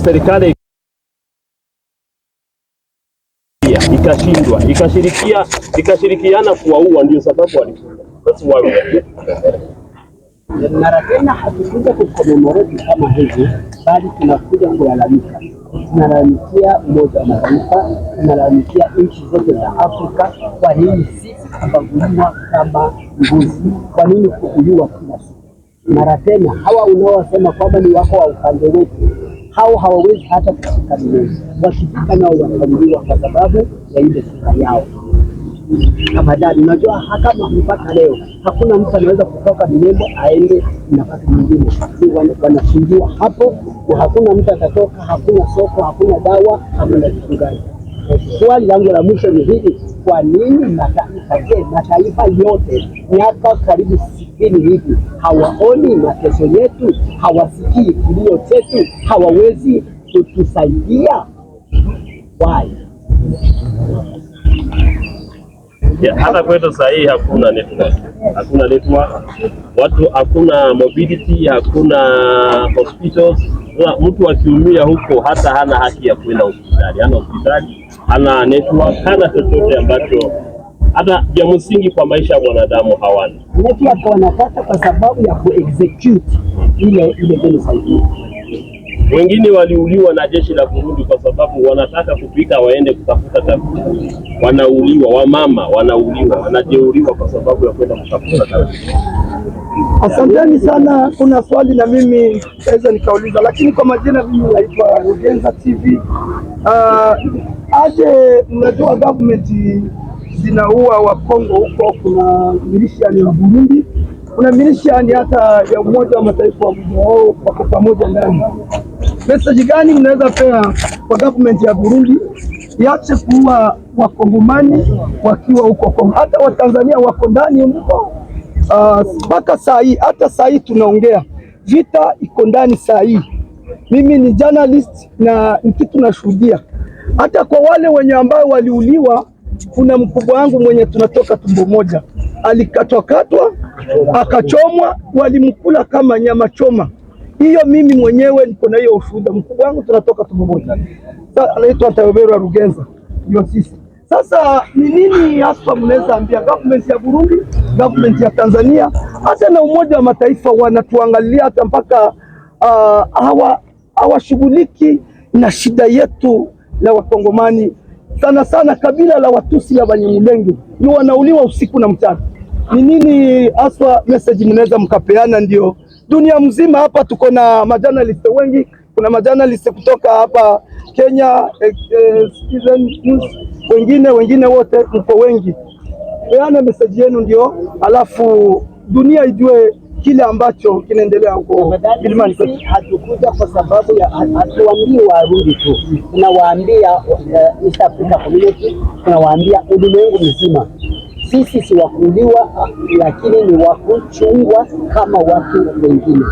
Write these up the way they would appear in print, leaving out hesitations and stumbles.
Serikali ikashindwa ikashirikiana kuwaua, ndio sababu walifunga. Mara tena hatukuja kukomemorate kama hivi, bali tunakuja kulalamika. Tunalalamikia Umoja wa Mataifa, tunalalamikia nchi zote za Afrika. Kwa nini sisi tunabaguliwa kama mbuzi? Kwa nini kuuliwa kila siku? Mara tena hawa unaowasema kwamba ni wako wa upande wetu, hao hawawezi hata kushika mimea. Wakifika nao wanafanyiliwa kwa sababu ya ile sifa yao. Tafadhali, unajua kama mpaka leo hakuna mtu anaweza kutoka Milembo aende nafasi nyingine. Wanafungiwa hapo, hakuna mtu atatoka, hakuna soko, hakuna dawa, hakuna kitu gani. Swali langu la mwisho ni hili: kwa nini mataifa yote miaka karibu 60 hivi hawaoni mateso yetu, hawasikii kilio chetu, hawawezi kutusaidia? Why? Hata kwetu sasa hii hakuna network, watu hakuna mobility, hakuna hospitals. Mtu akiumia huko hata hana haki ya kwenda hospitali, hana network, hana chochote ambacho hata vya msingi kwa maisha ya mwanadamu hawana. Network wanataka kwa sababu ya kuexecute ile genocide. Wengine waliuliwa na jeshi la Burundi kwa sababu wanataka kupika waende kutafuta chakula. Wanauliwa, wamama wanauliwa, wanajeuriwa kwa sababu ya kwenda kutafuta chakula. Asanteni sana. Kuna swali na mimi naweza nikauliza, lakini kwa majina mimi naitwa Rugenza TV. Aje mnajua government zinaua wa Kongo huko, kuna milishani wa Burundi, kuna milishani hata ya Umoja wa Mataifa wao wako pamoja ndani. Message gani mnaweza pea kwa government ya Burundi iache kuua Wakongomani wakiwa huko Kongo? Hata Watanzania wako ndani huko mpaka saa hii. Hata saa hii tunaongea, vita iko ndani saa hii. Mimi ni journalist na kitu nashuhudia. Hata kwa wale wenye ambao waliuliwa, kuna mkubwa wangu mwenye tunatoka tumbo moja, alikatwa akachomwa, walimkula kama nyama choma. Hiyo mimi mwenyewe niko na hiyo ushuhuda. Mkubwa wangu tunatoka tumbo moja, anaitwa Tayoberwa Rugenza, ndio sisi. Sasa ni nini hasa mnaweza ambia government ya Burundi, government ya Tanzania, hata na Umoja wa Mataifa wanatuangalia hata mpaka hawashughuliki na shida yetu la Wakongomani, sana sana kabila la Watusi la Banyamulenge ni wanauliwa usiku na mchana. Ni nini hasa message mnaweza mkapeana? Ndio dunia mzima hapa tuko na majournalist wengi, kuna majournalist kutoka hapa Kenya, wengine wote mko wengi. Peana message yenu ndio, alafu dunia ijue kile ambacho kinaendelea huko Milimani. Hatukuja kwa sababu ya hatuambii Warundi tu, tunawaambia East Africa Community, tunawaambia ulimwengu mzima. Sisi si wakuuliwa, lakini ni wakuchungwa kama watu wengine.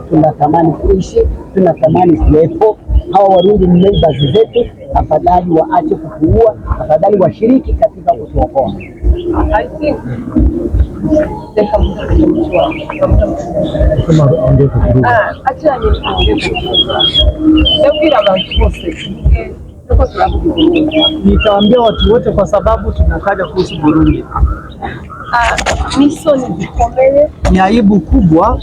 Tunatamani kuishi, tunatamani kuwepo. Hawa Warundi ni neighbors zetu, afadhali waache kutuua, afadhali washiriki katika kutuokoa. I think nitawaambia watu wote kwa sababu tunakaja kuhusu Burundi. Ni aibu kubwa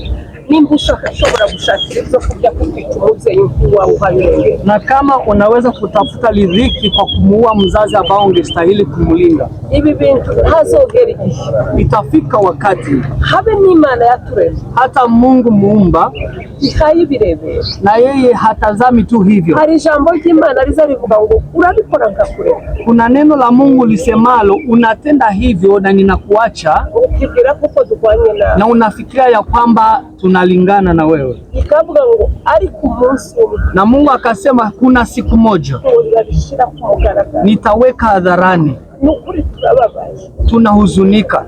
na kama unaweza kutafuta riziki kwa kumuua mzazi ambao ungestahili kumulinda, ibi bintu hazogera igihe itafika wakati habe n'Imana yaturemye, hata Mungu muumba ikayibirebe na yeye hatazami tu hivyo. Hari ijambo ry'Imana riza rivuga ngo urabikora ngakureka. Kuna neno la Mungu lisemalo unatenda hivyo na ninakuacha, ukibwira kuko dukanye na unafikiria ya kwamba tunalingana na wewe. Ikavuga ngo ari ku munsi na Mungu akasema kuna siku moja nitaweka hadharani. Nukuri turababaye, tunahuzunika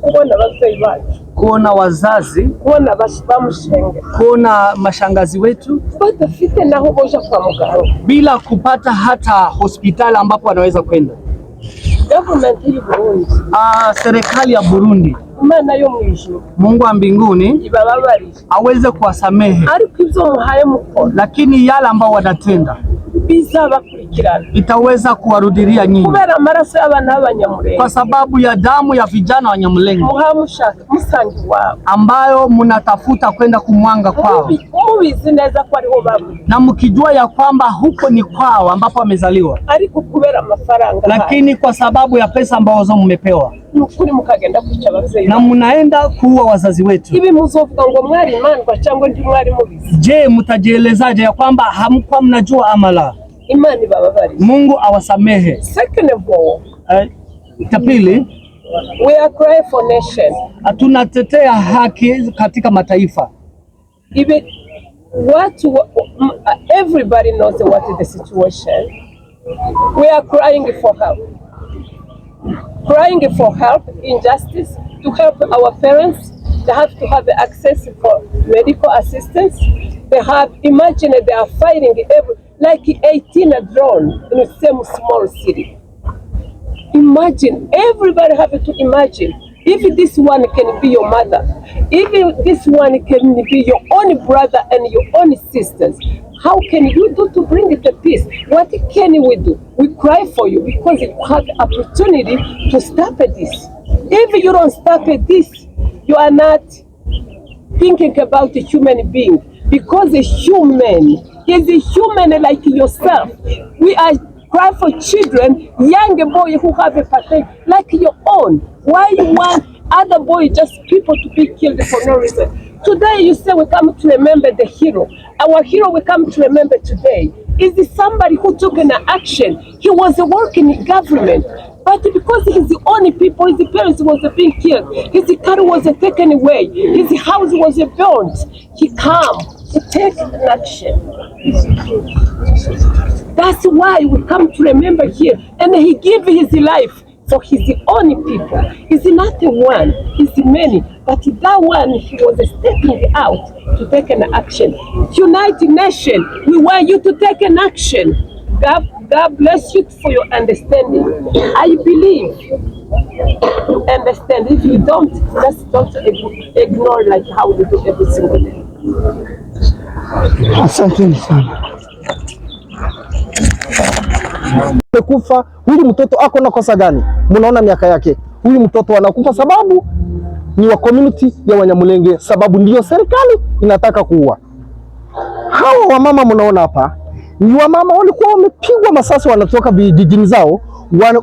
kubona ababyeyi bacu, kuona wazazi, kuona bamushenge, kuona mashangazi wetu badafite naho boja kwa muganga, bila kupata hata hospitali ambapo wanaweza kwenda. Government ya Burundi, serikali ya Burundi Imana yo mwijuru, Mungu wa mbinguni ibababarire aweze kuwasamehe, ariko ibyo muhaye mukora, lakini yale ambao wanatenda bizabakurikirana, itaweza kuwarudilia nyinyi, kubera amaraso y'abana b'Abanyamulenge, kwa sababu ya damu ya vijana wa Nyamulenge muhamushaka musangi wabo, ambayo mnatafuta kwenda kumwanga kwao, mubizi neza ko ariho baba, na mkijua ya kwamba huko ni kwao ambapo wamezaliwa, ariko kubera amafaranga, lakini kwa sababu ya pesa ambazo mmepewa nukuri mukagenda kwica abavyeyi na mnaenda kuua wazazi wetu. Ibi muzovuga ngo mwari imandwa cyangwa ndi mwari mubizi? Je, mtajielezaje ya kwamba hamkuwa mnajua amala? Imani bababarire, Mungu awasamehe. Second of all, cha pili, we are crying for nation. Tunatetea haki katika mataifa. Even everybody knows what is the situation. We are crying for help. Crying for help in justice, to help our parents. They have to have access for medical assistance. They have, imagine they are fighting like 18 drone in the same small city. Imagine, everybody have to imagine, if this one can be your mother, if this one can be your own brother and your own sisters, how can you do to bring the peace? What can we do? We cry for you because you have opportunity to stop this. If you don't stop this, you are not thinking about a human being, because a human is a human like yourself. We are cry for children, young boy who have a pattern like your own. Why you want other boy, just people to be killed for no reason? Today you say we come to remember the hero. Our hero we come to remember today is somebody who took an action. He was working in government, but because his own people, his parents was being killed, his car was taken away, his house was burned, he come to take an action. That's why we come to remember here. And he gave his life for his own people. He's not one, he's many. But that one, he was stepping out to take an action. United Nations, we want you to take an action. God bless you for your understanding. I believe you understand. If you don't, just don't ignore like how we do every single day. Asante sana. Kufa, huyu mtoto ako na kosa gani? Mnaona miaka yake. Huyu mtoto anakufa sababu ni wa community ya Wanyamulenge, sababu ndio serikali inataka kuua. Hawa wamama mnaona hapa ni wamama walikuwa wamepigwa masasi, wanatoka vijijini zao,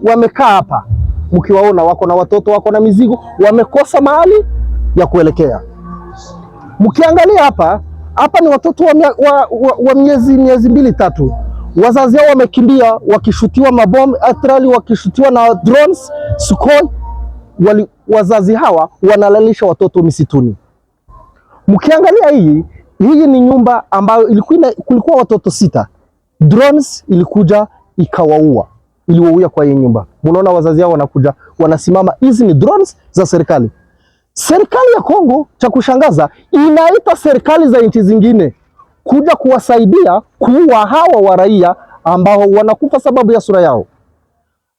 wamekaa hapa. Mkiwaona wako na watoto, wako na mizigo, wamekosa mahali ya kuelekea. Mkiangalia hapa ni watoto wa miezi mbili tatu. Wazazi wao wamekimbia wakishutiwa mabomu, atrali wakishutiwa na drones, Sukhoi. Wazazi hawa wanalalisha watoto misituni. Mkiangalia hii ni nyumba ambayo kulikuwa watoto 6. Drones ilikuja iliwaua kwa hii nyumba. Mnaona wazazi hao wanakuja wanasimama, hizi ni drones za serikali. Serikali ya Kongo, cha kushangaza, inaita serikali za nchi zingine kuja kuwasaidia kuua hawa wa raia ambao wanakufa sababu ya sura yao.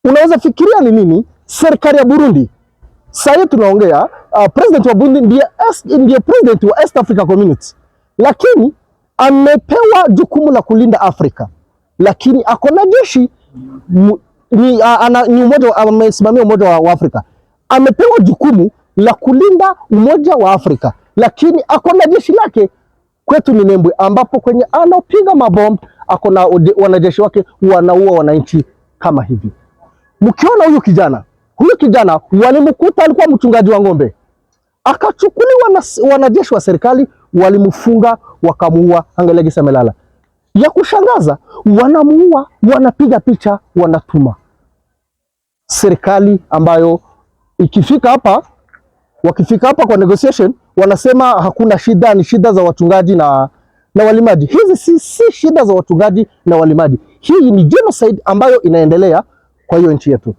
Unaweza fikiria ni nini? Serikali ya Burundi, sasa tunaongea, president wa Burundi ndiye president wa East Africa Community, lakini amepewa jukumu la kulinda Afrika, lakini akona jeshi amesimamia umoja wa Afrika, amepewa jukumu la kulinda umoja wa Afrika, lakini akona jeshi lake kwetu Minembwe, ambapo kwenye anapiga mabomu akona wanajeshi wake wanaua wananchi kama hivi. Mkiona huyu kijana walimkuta alikuwa mchungaji wa ng'ombe, akachukuliwa na wanajeshi wa serikali, walimfunga wakamuua, angalia melala. Ya kushangaza, wanamuua, wanapiga picha, wanatuma. Serikali ambayo wakifika hapa kwa negotiation wanasema hakuna shida, ni shida za wachungaji na walimaji. Hizi si shida za wachungaji na walimaji. Hii ni genocide ambayo inaendelea kwa hiyo nchi yetu.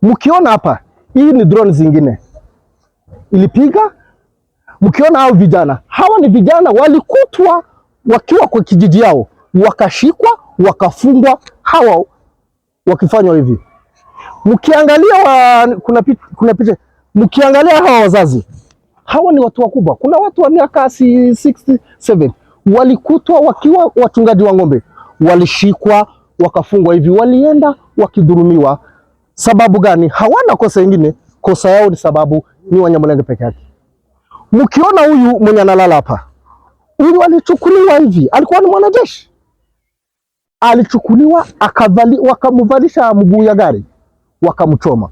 Mkiona hapa, hii ni drone zingine ilipiga. Mkiona hao vijana, hawa ni vijana walikutwa wakiwa kwa kijiji yao, wakashikwa, wakafungwa, hawa wakifanywa hivi. Mkiangalia kuna picha, Mkiangalia hawa wazazi, hawa ni watu wakubwa. Kuna watu wa miaka 67 walikutwa wakiwa wachungaji wa ng'ombe, walishikwa wakafungwa hivi, walienda wakidhulumiwa. Sababu gani? Hawana kosa ingine, kosa yao ni sababu ni Wanyamulenge peke yake. Mkiona huyu mwenye analala hapa, huyu alichukuliwa hivi, alikuwa ni mwanajeshi, alichukuliwa wakamvalisha mguu ya gari wakamchoma,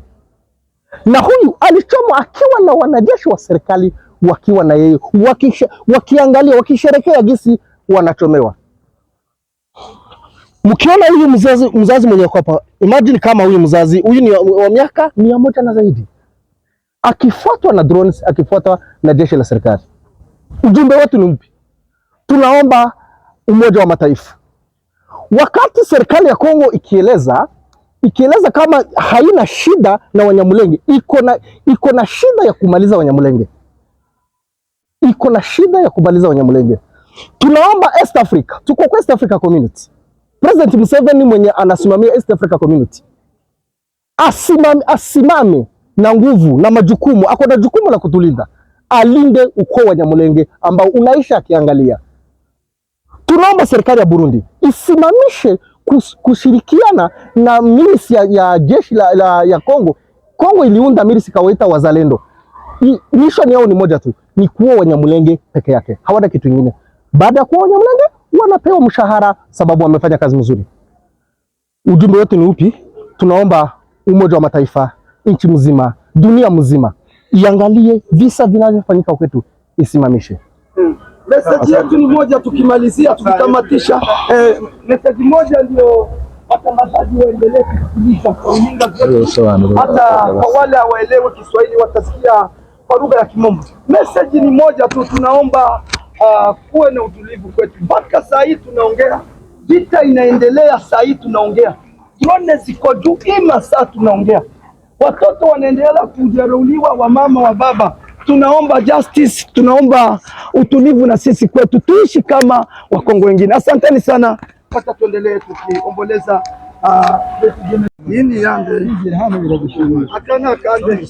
na huyu alichomwa akiwa na wanajeshi wa serikali wakiwa na yeye wakiangalia, wakisherekea gisi wanachomewa. Mkiona huyu mzazi mwenye hapa, imagine kama huyu mzazi, huyu ni wa miaka 100 na zaidi, akifuatwa na drones, akifuatwa na jeshi la serikali. Ujumbe wetu ni upi? Tunaomba Umoja wa Mataifa, wakati serikali ya Kongo ikieleza kama haina shida na Wanyamulenge, iko na shida ya kumaliza Wanyamulenge, iko na shida ya kumaliza Wanyamulenge. Tunaomba East Africa, tuko kwa East Africa Community, President Museveni mwenye anasimamia East Africa Community asimame na nguvu na majukumu, ako na jukumu la kutulinda, alinde ukoo wa Nyamulenge ambao unaisha akiangalia. Tunaomba serikali ya Burundi isimamishe kushirikiana na milisi ya jeshi ya Kongo. Kongo iliunda milisi kawaita wazalendo. Mission yao ni moja tu, ni kuua Wanyamulenge peke yake, hawana kitu kingine. Baada ya kuua Wanyamulenge wanapewa mshahara sababu wamefanya kazi nzuri. Ujumbe wetu ni upi? Tunaomba Umoja wa Mataifa, nchi mzima, dunia mzima iangalie visa vinavyofanyika kwetu, isimamishe. Message yetu ni moja, tukimalizia tukitamatisha, message moja ndio watangazaji waendelee kusikiliza kwa runinga zetu, hata kwa wale hawaelewi Kiswahili watasikia kwa lugha ya Kimombo. Message ni moja tu, tunaomba kuwe na utulivu kwetu. Mpaka saa hii tunaongea, vita inaendelea, saa hii tunaongea, drone ziko juu, saa tunaongea, watoto wanaendelea kujeruhiwa, wamama wa baba. Tunaomba justice, tunaomba utulivu na sisi kwetu, tuishi kama Wakongo wengine. Asanteni sana, pata tuendelee tukiomboleza yini yange akana kande